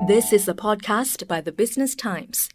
This is a podcast by the Business Times.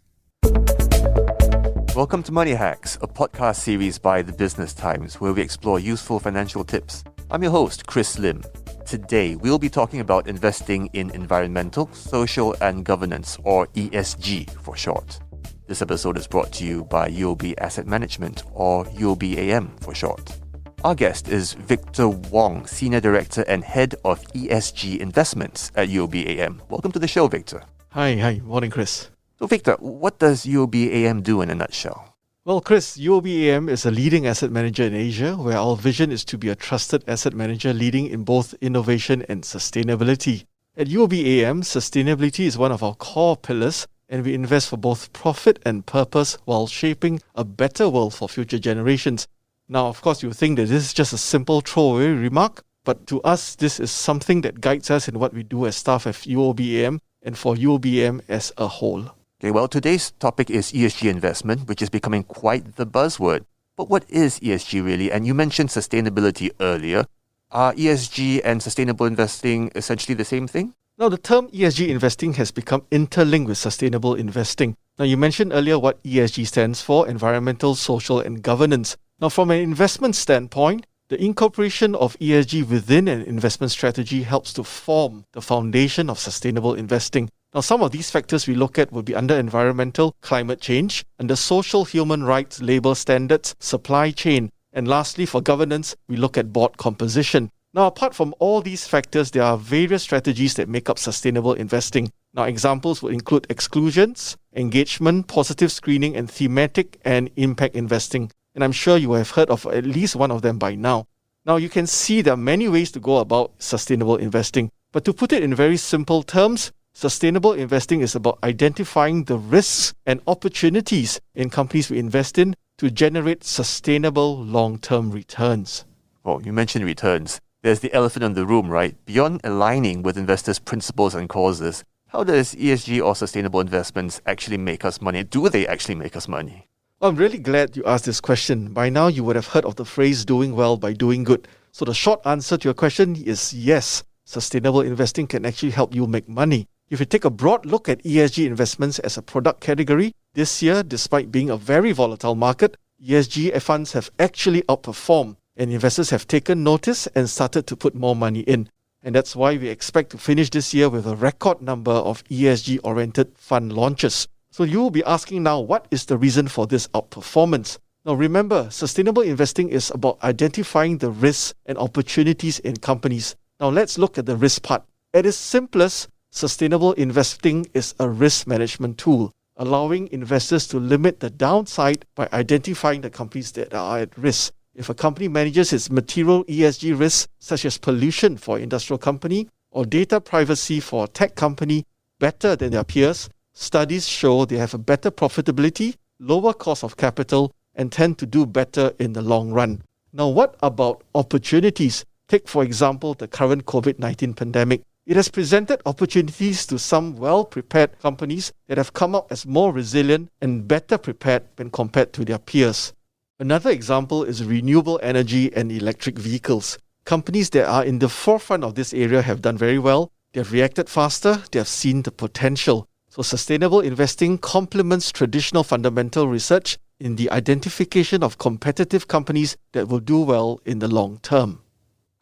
Welcome to Money Hacks, a podcast series by the Business Times where we explore useful financial tips. I'm your host, Chris Lim. Today, we'll be talking about investing in environmental, social and governance, or ESG for short. This episode is brought to you by UOB Asset Management, or UOBAM for short. Our guest is Victor Wong, Senior Director and Head of ESG Investments at UOBAM. Welcome to the show, Victor. Hi. Morning, Chris. So, Victor, what does UOBAM do in a nutshell? Well, Chris, UOBAM is a leading asset manager in Asia, where our vision is to be a trusted asset manager leading in both innovation and sustainability. At UOBAM, sustainability is one of our core pillars, and we invest for both profit and purpose while shaping a better world for future generations. Now, of course, you think that this is just a simple throwaway remark, but to us, this is something that guides us in what we do as staff at UOBAM and for UOBAM as a whole. Okay, well, today's topic is ESG investment, which is becoming quite the buzzword. But what is ESG really? And you mentioned sustainability earlier. Are ESG and sustainable investing essentially the same thing? Now, the term ESG investing has become interlinked with sustainable investing. Now, you mentioned earlier what ESG stands for, environmental, social and governance. Now, from an investment standpoint, the incorporation of ESG within an investment strategy helps to form the foundation of sustainable investing. Now, some of these factors we look at will be under environmental, climate change, under social human rights, labor standards, supply chain, and lastly, for governance, we look at board composition. Now, apart from all these factors, there are various strategies that make up sustainable investing. Now, examples will include exclusions, engagement, positive screening, and thematic and impact investing. And I'm sure you have heard of at least one of them by now. Now, you can see there are many ways to go about sustainable investing. But to put it in very simple terms, sustainable investing is about identifying the risks and opportunities in companies we invest in to generate sustainable long-term returns. Oh, you mentioned returns. There's the elephant in the room, right? Beyond aligning with investors' principles and causes, how does ESG or sustainable investments actually make us money? Do they actually make us money? I'm really glad you asked this question. By now, you would have heard of the phrase doing well by doing good. So the short answer to your question is yes, sustainable investing can actually help you make money. If you take a broad look at ESG investments as a product category, this year, despite being a very volatile market, ESG funds have actually outperformed, and investors have taken notice and started to put more money in. And that's why we expect to finish this year with a record number of ESG-oriented fund launches. So you will be asking now, what is the reason for this outperformance? Now remember, sustainable investing is about identifying the risks and opportunities in companies. Now let's look at the risk part. At its simplest, sustainable investing is a risk management tool, allowing investors to limit the downside by identifying the companies that are at risk. If a company manages its material ESG risks, such as pollution for an industrial company or data privacy for a tech company, better than their peers, studies show they have a better profitability, lower cost of capital, and tend to do better in the long run. Now, what about opportunities? Take, for example, the current COVID-19 pandemic. It has presented opportunities to some well-prepared companies that have come out as more resilient and better prepared when compared to their peers. Another example is renewable energy and electric vehicles. Companies that are in the forefront of this area have done very well. They have reacted faster. They have seen the potential. So sustainable investing complements traditional fundamental research in the identification of competitive companies that will do well in the long term.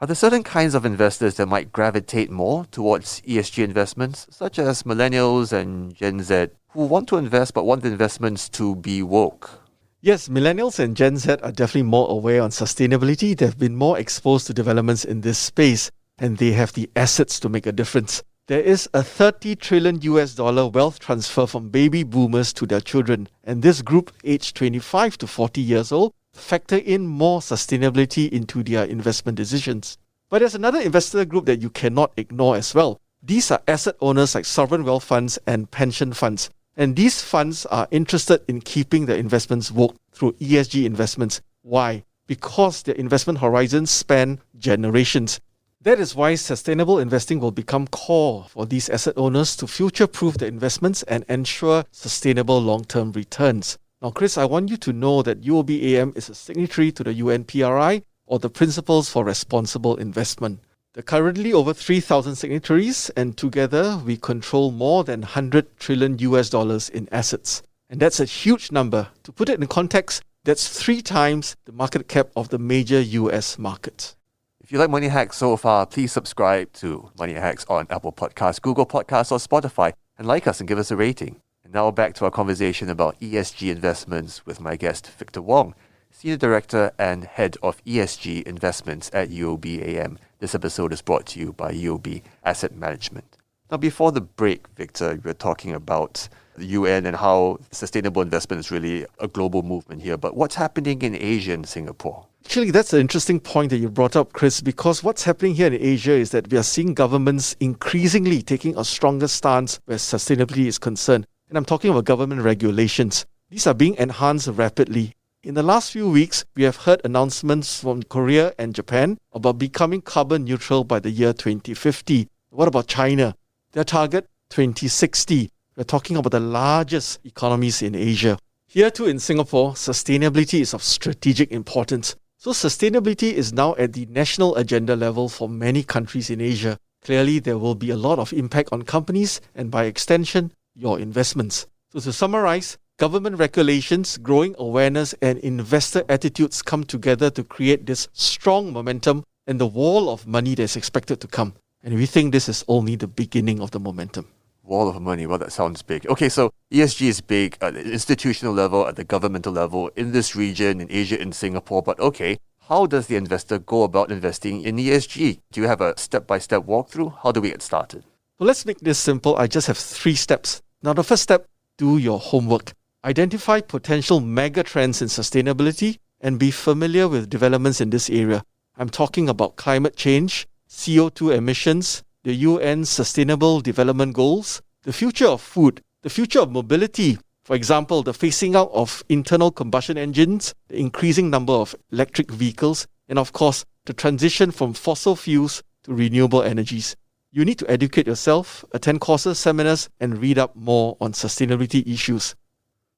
Are there certain kinds of investors that might gravitate more towards ESG investments, such as millennials and Gen Z, who want to invest but want the investments to be woke? Yes, millennials and Gen Z are definitely more aware on sustainability. They've been more exposed to developments in this space, and they have the assets to make a difference. There is a $30 trillion wealth transfer from baby boomers to their children, and this group, aged 25 to 40 years old, factor in more sustainability into their investment decisions. But there's another investor group that you cannot ignore as well. These are asset owners like sovereign wealth funds and pension funds. And these funds are interested in keeping their investments woke through ESG investments. Why? Because their investment horizons span generations. That is why sustainable investing will become core for these asset owners to future-proof their investments and ensure sustainable long-term returns. Now, Chris, I want you to know that UOBAM is a signatory to the UNPRI, or the Principles for Responsible Investment. There are currently over 3,000 signatories, and together we control more than $100 trillion in assets. And that's a huge number. To put it in context, that's 3 times the market cap of the major US markets. If you like Money Hacks so far, please subscribe to Money Hacks on Apple Podcasts, Google Podcasts, or Spotify, and like us and give us a rating. And now back to our conversation about ESG investments with my guest, Victor Wong, Senior Director and Head of ESG Investments at UOBAM. This episode is brought to you by UOB Asset Management. Now, before the break, Victor, we were talking about the UN and how sustainable investment is really a global movement here. But what's happening in Asia and Singapore? Actually, that's an interesting point that you brought up, Chris, because what's happening here in Asia is that we are seeing governments increasingly taking a stronger stance where sustainability is concerned. And I'm talking about government regulations. These are being enhanced rapidly. In the last few weeks, we have heard announcements from Korea and Japan about becoming carbon neutral by the year 2050. What about China? Their target, 2060. We're talking about the largest economies in Asia. Here too in Singapore, sustainability is of strategic importance. So sustainability is now at the national agenda level for many countries in Asia. Clearly, there will be a lot of impact on companies and by extension, your investments. So to summarize, government regulations, growing awareness and investor attitudes come together to create this strong momentum and the wall of money that's expected to come. And we think this is only the beginning of the momentum. Wall of money, well, that sounds big. Okay, so ESG is big at the institutional level, at the governmental level, in this region, in Asia, in Singapore. But okay, how does the investor go about investing in ESG? Do you have a step-by-step walkthrough? How do we get started? Well, let's make this simple. I just have 3 steps. Now, the first step, do your homework. Identify potential mega trends in sustainability and be familiar with developments in this area. I'm talking about climate change, CO2 emissions, the UN Sustainable Development Goals, the future of food, the future of mobility. For example, the phasing out of internal combustion engines, the increasing number of electric vehicles, and of course, the transition from fossil fuels to renewable energies. You need to educate yourself, attend courses, seminars, and read up more on sustainability issues.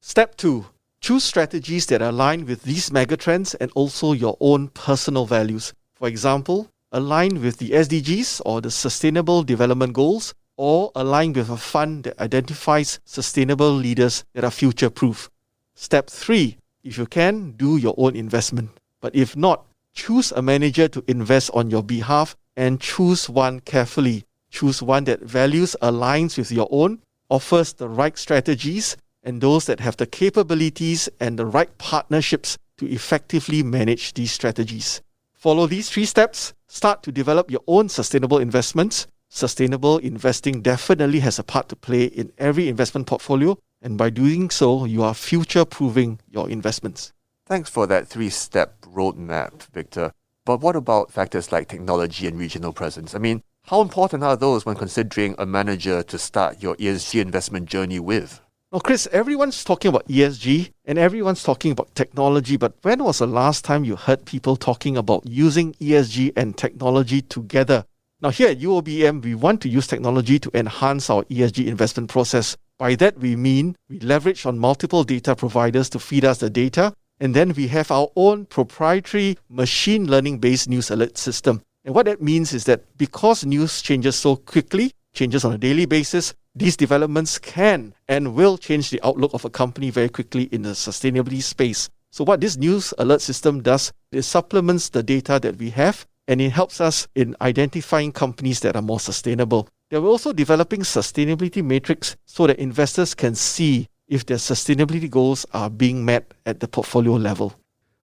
Step 2. Choose strategies that align with these megatrends and also your own personal values. For example, align with the SDGs or the Sustainable Development Goals, or align with a fund that identifies sustainable leaders that are future-proof. Step 3. If you can, do your own investment. But if not, choose a manager to invest on your behalf and choose one carefully. Choose one that values aligns with your own, offers the right strategies, and those that have the capabilities and the right partnerships to effectively manage these strategies. Follow these 3 steps. Start to develop your own sustainable investments. Sustainable investing definitely has a part to play in every investment portfolio, and by doing so, you are future-proofing your investments. Thanks for that 3-step roadmap, Victor. But what about factors like technology and regional presence? I mean, how important are those when considering a manager to start your ESG investment journey with? Now, Chris, everyone's talking about ESG and everyone's talking about technology, but when was the last time you heard people talking about using ESG and technology together? Now, here at UOBAM, we want to use technology to enhance our ESG investment process. By that, we mean we leverage on multiple data providers to feed us the data, and then we have our own proprietary machine learning-based news alert system. And what that means is that because news changes so quickly, changes on a daily basis, these developments can and will change the outlook of a company very quickly in the sustainability space. So what this news alert system does is supplements the data that we have, and it helps us in identifying companies that are more sustainable. They're also developing sustainability metrics so that investors can see if their sustainability goals are being met at the portfolio level.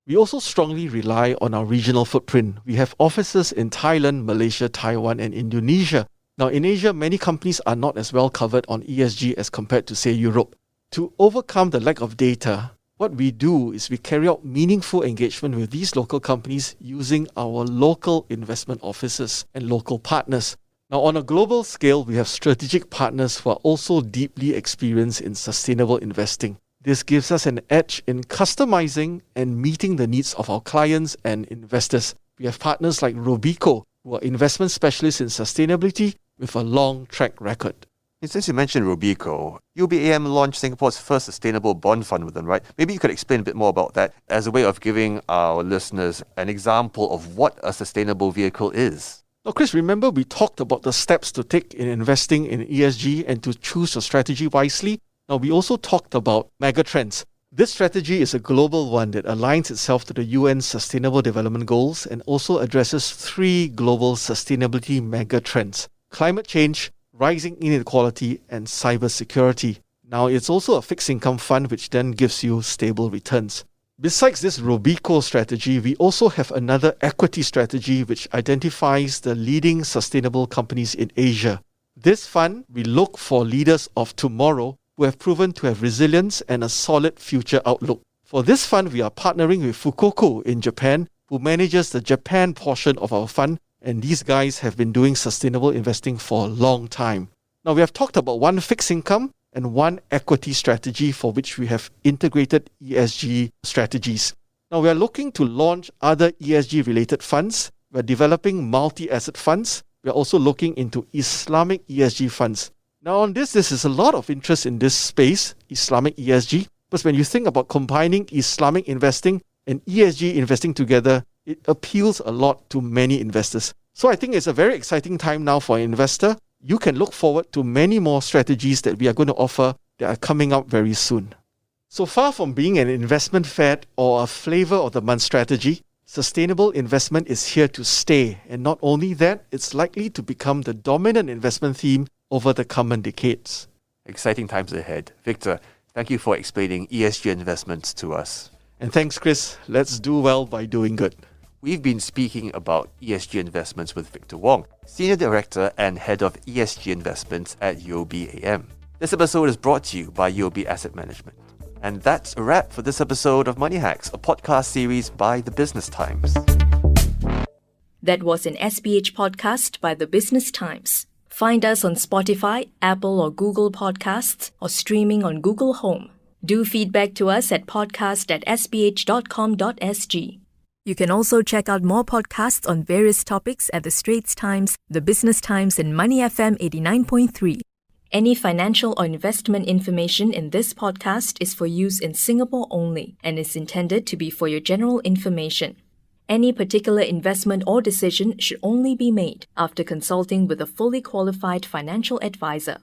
We also strongly rely on our regional footprint. We have offices in Thailand, Malaysia, Taiwan, and Indonesia. Now, in Asia, many companies are not as well covered on ESG as compared to, say, Europe. To overcome the lack of data, what we do is we carry out meaningful engagement with these local companies using our local investment offices and local partners. Now, on a global scale, we have strategic partners who are also deeply experienced in sustainable investing. This gives us an edge in customizing and meeting the needs of our clients and investors. We have partners like Robeco, who are investment specialists in sustainability with a long track record. Since you mentioned Robeco, UOBAM launched Singapore's first sustainable bond fund with them, right? Maybe you could explain a bit more about that as a way of giving our listeners an example of what a sustainable vehicle is. Now, Chris, remember we talked about the steps to take in investing in ESG and to choose your strategy wisely? Now, we also talked about megatrends. This strategy is a global one that aligns itself to the UN Sustainable Development Goals and also addresses 3 global sustainability megatrends: climate change, rising inequality, and cybersecurity. Now, it's also a fixed income fund which then gives you stable returns. Besides this Robeco strategy, we also have another equity strategy which identifies the leading sustainable companies in Asia. This fund, we look for leaders of tomorrow who have proven to have resilience and a solid future outlook. For this fund, we are partnering with Fukoku in Japan, who manages the Japan portion of our fund, and these guys have been doing sustainable investing for a long time. Now, we have talked about one fixed income and one equity strategy for which we have integrated ESG strategies. Now, we are looking to launch other ESG-related funds. We are developing multi-asset funds. We are also looking into Islamic ESG funds. Now, on this is a lot of interest in this space, Islamic ESG, because when you think about combining Islamic investing and ESG investing together, it appeals a lot to many investors. So I think it's a very exciting time now for an investor. You can look forward to many more strategies that we are going to offer that are coming up very soon. So far from being an investment fad or a flavor of the month strategy, sustainable investment is here to stay. And not only that, it's likely to become the dominant investment theme over the coming decades. Exciting times ahead. Victor, thank you for explaining ESG investments to us. And thanks, Chris. Let's do well by doing good. We've been speaking about ESG investments with Victor Wong, Senior Director and Head of ESG Investments at UOBAM. This episode is brought to you by UOB Asset Management. And that's a wrap for this episode of Money Hacks, a podcast series by The Business Times. That was an SPH podcast by The Business Times. Find us on Spotify, Apple or Google Podcasts, or streaming on Google Home. Do feedback to us at podcast@sph.com.sg. You can also check out more podcasts on various topics at The Straits Times, The Business Times, and Money FM 89.3. Any financial or investment information in this podcast is for use in Singapore only and is intended to be for your general information. Any particular investment or decision should only be made after consulting with a fully qualified financial advisor.